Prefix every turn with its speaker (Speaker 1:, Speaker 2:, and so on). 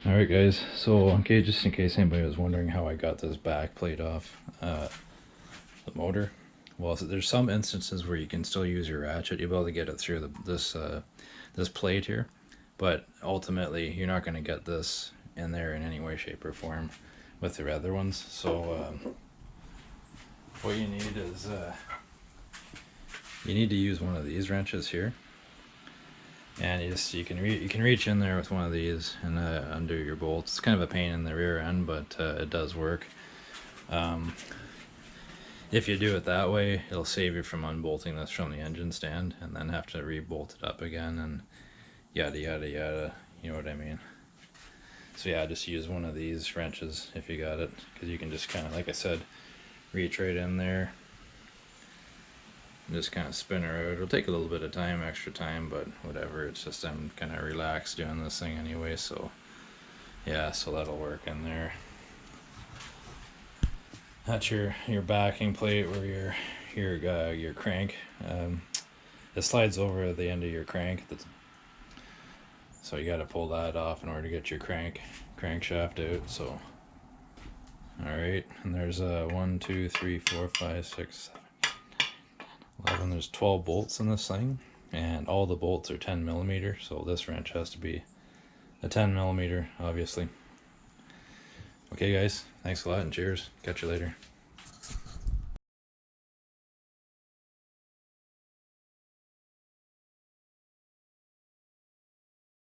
Speaker 1: Alright guys, so okay, just in case anybody was wondering how I got this back plate off the motor. Well, so there's some instances where you can still use your ratchet. You'll be able to get it through this plate here, but ultimately you're not going to get this in there in any way, shape, or form with the other ones. So what you need is you need to use one of these wrenches here, and you can reach in there with one of these and undo your bolts. It's kind of a pain in the rear end, but it does work. If you do it that way, it'll save you from unbolting this from the engine stand and then have to re-bolt it up again and yada yada yada, you know what I mean. So yeah, just use one of these wrenches if you got it, because you can just kind of, like I said, reach right in there and just kind of spin her out. It'll take a little bit of time, extra time, but whatever. It's just I'm kind of relaxed doing this thing anyway, so yeah, so that'll work in there. That's your backing plate where your crank. It slides over the end of your crank. So you got to pull that off in order to get your crankshaft out. So, all right, and there's 1, 2, 3, 4, 5, 6, 7, 11. There's 12 bolts in this thing, and all the bolts are 10 millimeter. So this wrench has to be a 10 millimeter, obviously. Okay, guys, thanks a lot and cheers. Catch you later.